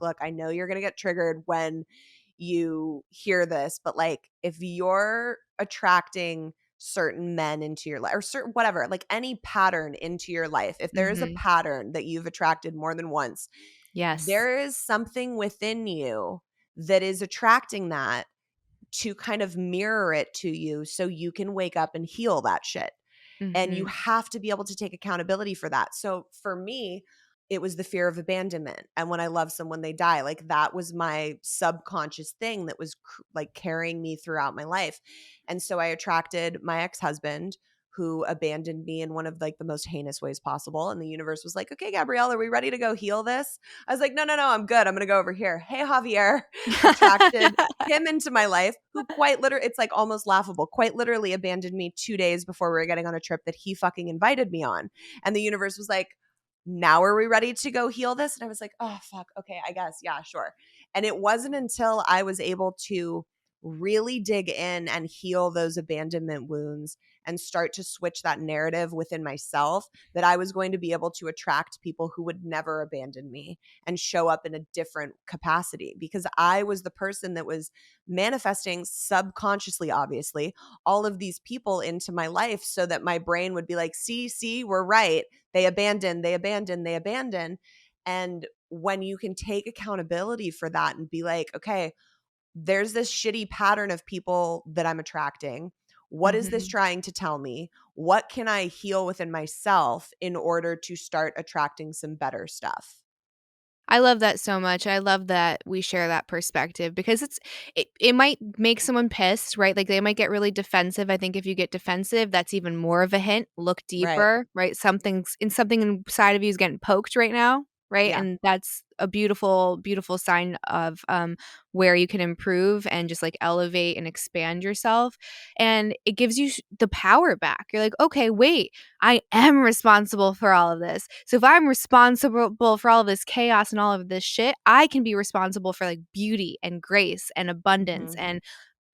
look, I know you're going to get triggered when you hear this, but like if you're attracting certain men into your life or certain whatever, like any pattern into your life, if there is a Mm-hmm. pattern that you've attracted more than once, Yes. there is something within you that is attracting that to kind of mirror it to you so you can wake up and heal that shit. And you Mm-hmm. have to be able to take accountability for that. So for me, it was the fear of abandonment. And when I love someone, they die. Like that was my subconscious thing that was like carrying me throughout my life. And so I attracted my ex-husband who abandoned me in one of like the most heinous ways possible. And the universe was like, okay, Gabrielle, are we ready to go heal this? I was like, no, I'm good. I'm going to go over here. Hey, Javier, attracted him into my life, who quite literally, it's like almost laughable, quite literally abandoned me 2 days before we were getting on a trip that he fucking invited me on. And the universe was like, now are we ready to go heal this? And I was like, oh, fuck. Okay, I guess. Yeah, sure. And it wasn't until I was able to really dig in and heal those abandonment wounds and start to switch that narrative within myself that I was going to be able to attract people who would never abandon me and show up in a different capacity, because I was the person that was manifesting subconsciously, obviously, all of these people into my life so that my brain would be like, see, we're right. They abandon. And when you can take accountability for that and be like, okay, there's this shitty pattern of people that I'm attracting. What is this Mm-hmm. trying to tell me? What can I heal within myself in order to start attracting some better stuff? I love that so much. I love that we share that perspective because it might make someone pissed, right? Like they might get really defensive. I think if you get defensive, that's even more of a hint. Look Right. deeper, right? Something inside of you is getting poked right now, right? Yeah. And that's a beautiful, beautiful sign of where you can improve and just like elevate and expand yourself. And it gives you the power back. You're like, okay, wait, I am responsible for all of this. So if I'm responsible for all of this chaos and all of this shit, I can be responsible for like beauty and grace and abundance Mm-hmm. and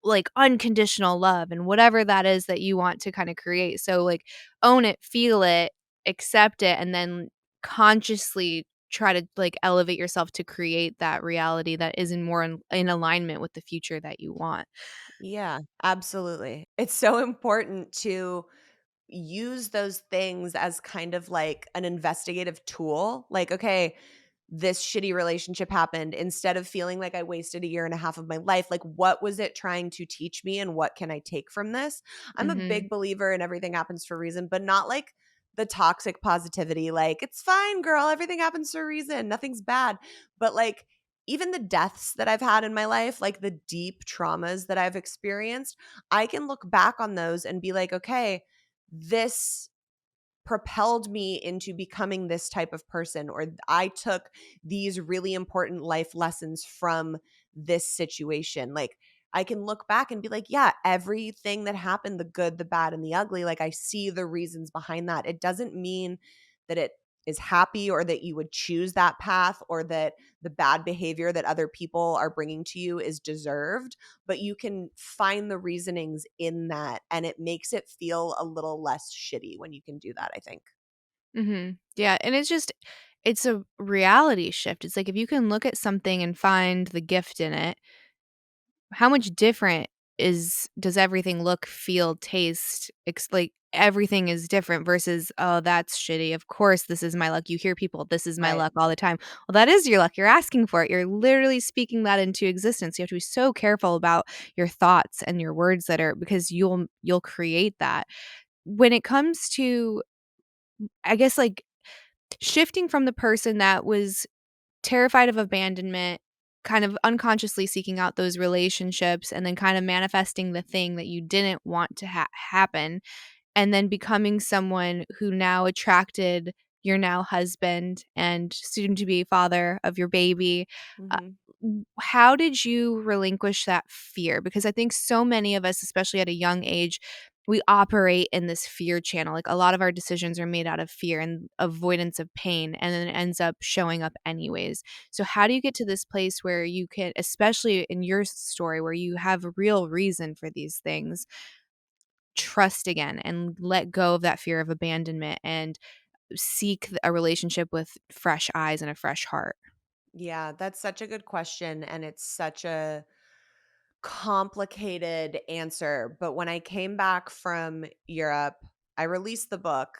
like unconditional love and whatever that is that you want to kind of create. So like own it, feel it, accept it, and then consciously try to like elevate yourself to create that reality that is in alignment with the future that you want. Yeah, absolutely. It's so important to use those things as kind of like an investigative tool. Like, okay, this shitty relationship happened. Instead of feeling like I wasted a year and a half of my life, like what was it trying to teach me and what can I take from this? I'm a Mhm. big believer in everything happens for a reason, but not like the toxic positivity, like it's fine, girl, everything happens for a reason, nothing's bad. But like even the deaths that I've had in my life, like the deep traumas that I've experienced, I can look back on those and be like, okay, this propelled me into becoming this type of person, or I took these really important life lessons from this situation. Like I can look back and be like, yeah, everything that happened, the good, the bad, and the ugly, like I see the reasons behind that. It doesn't mean that it is happy or that you would choose that path or that the bad behavior that other people are bringing to you is deserved, but you can find the reasonings in that and it makes it feel a little less shitty when you can do that, I think. Mhm. Yeah, and it's a reality shift. It's like if you can look at something and find the gift in it, how much different is does everything look, feel, taste? Like everything is different versus, oh, that's shitty. Of course, this is my luck. You hear people, this is my Right. luck all the time. Well, that is your luck. You're asking for it. You're literally speaking that into existence. You have to be so careful about your thoughts and your words that are because you'll create that. When it comes to, I guess, like shifting from the person that was terrified of abandonment, kind of unconsciously seeking out those relationships, and then kind of manifesting the thing that you didn't want to happen, and then becoming someone who now attracted your now husband and soon to be father of your baby. Uh, Mhm. how did you relinquish that fear? Because I think so many of us, especially at a young age, we operate in this fear channel. Like a lot of our decisions are made out of fear and avoidance of pain, and then it ends up showing up anyways. So, how do you get to this place where you can, especially in your story, where you have a real reason for these things, trust again and let go of that fear of abandonment and seek a relationship with fresh eyes and a fresh heart? Yeah, that's such a good question, and it's such a complicated answer. But when I came back from Europe, I released the book,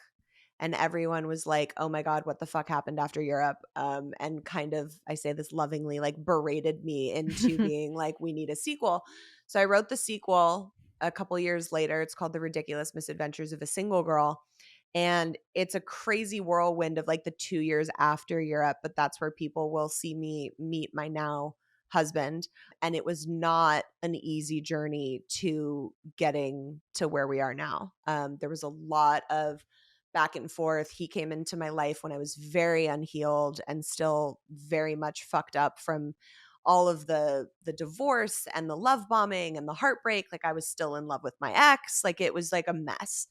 and everyone was like, "Oh my god, what the fuck happened after Europe?" And kind of, I say this lovingly, like berated me into being like, "We need a sequel." So I wrote the sequel a couple years later. It's called The Ridiculous Misadventures of a Single Girl. And it's a crazy whirlwind of like the 2 years after Europe, but that's where people will see me meet my now husband. And it was not an easy journey to getting to where we are now. There was a lot of back and forth. He came into my life when I was very unhealed and still very much fucked up from all of the divorce and the love bombing and the heartbreak. Like I was still in love with my ex. Like it was like a mess.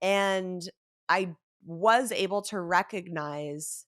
And I was able to recognize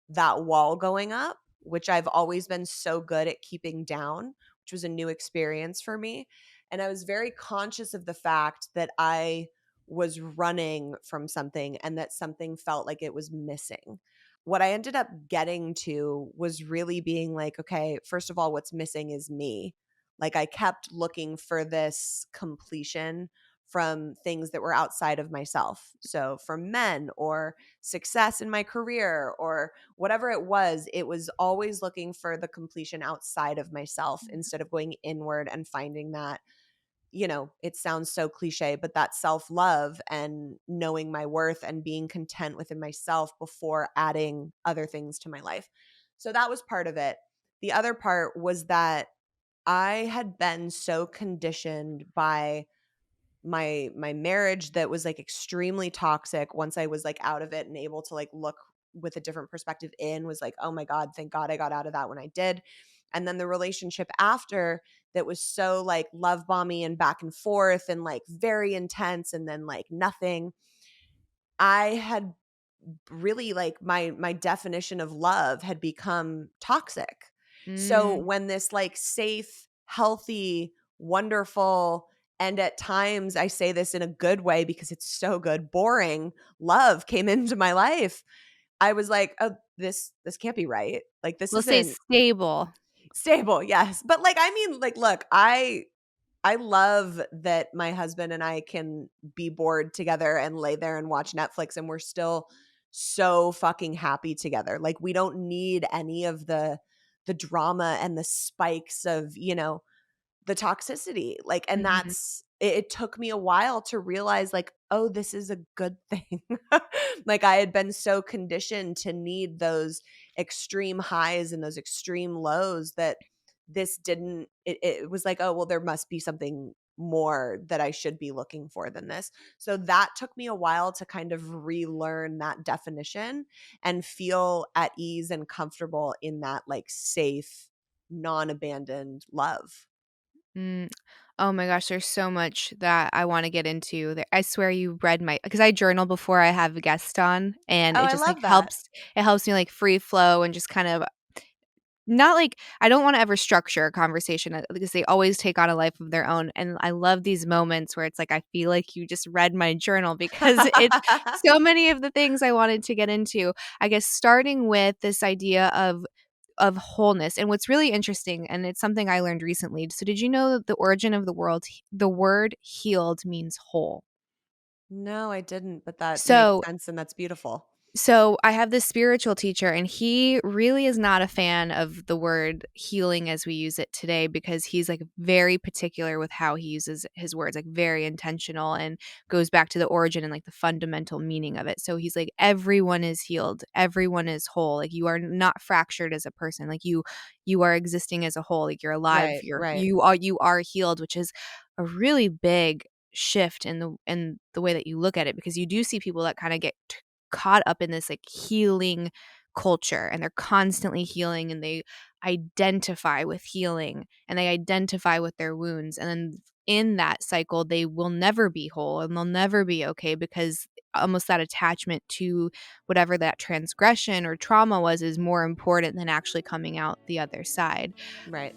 that wall going up, which I've always been so good at keeping down, which was a new experience for me. And I was very conscious of the fact that I was running from something and that something felt like it was missing. What I ended up getting to was really being like, okay, first of all, what's missing is me. Like I kept looking for this completion from things that were outside of myself. So from men or success in my career or whatever it was always looking for the completion outside of myself instead of going inward and finding that, it sounds so cliche, but that self-love and knowing my worth and being content within myself before adding other things to my life. So that was part of it. The other part was that I had been so conditioned by my marriage that was like extremely toxic. Once I was like out of it and able to like look with a different perspective in, was like, oh my god, thank god I got out of that when I did. And then the relationship after, that was so like love bomby and back and forth and like very intense and then like nothing. I had really like my definition of love had become toxic. So Mm. when this like safe, healthy, wonderful, and at times I say this in a good way because it's so good, boring love came into my life, I was like, "Oh, this can't be right. Like this We'll say isn't stable. stable." Yes. But like I mean like look, I love that my husband and I can be bored together and lay there and watch Netflix and we're still so fucking happy together. Like we don't need any of the drama and the spikes of, the toxicity. Like and Mhm. that's it took me a while to realize like, oh, this is a good thing. Like I had been so conditioned to need those extreme highs and those extreme lows that this didn't it was like, oh, well, there must be something more that I should be looking for than this. So that took me a while to kind of relearn that definition and feel at ease and comfortable in that like safe, non-abandoned love. Mm. Oh my gosh, there's so much that I wanna get into. There I swear you read my because I journal before I have a guest on, and Oh, it I just, like, love that. helps me, like, free flow and just kind of not like I don't wanna ever structure a conversation, because they always take on a life of their own, and I love these moments where it's like, I feel like you just read my journal because it's so many of the things I wanted to get into. I guess starting with this idea of wholeness, and what's really interesting, and it's something I learned recently. So did you know that the origin of the word healed means whole? No, I didn't, but that makes So sense and that's beautiful. So I have this spiritual teacher, and he really is not a fan of the word healing as we use it today because he's like very particular with how he uses his words, like very intentional and goes back to the origin and like the fundamental meaning of it. So he's like, everyone is healed, everyone is whole. Like you are not fractured as a person. Like you are existing as a whole. Like you're alive. Right, right, You are healed, which is a really big shift in the way that you look at it because you do see people that kind of get caught up in this like healing culture and they're constantly healing and they identify with healing and they identify with their wounds and then in that cycle they will never be whole and they'll never be okay because almost that attachment to whatever that transgression or trauma was is more important than actually coming out the other side. right.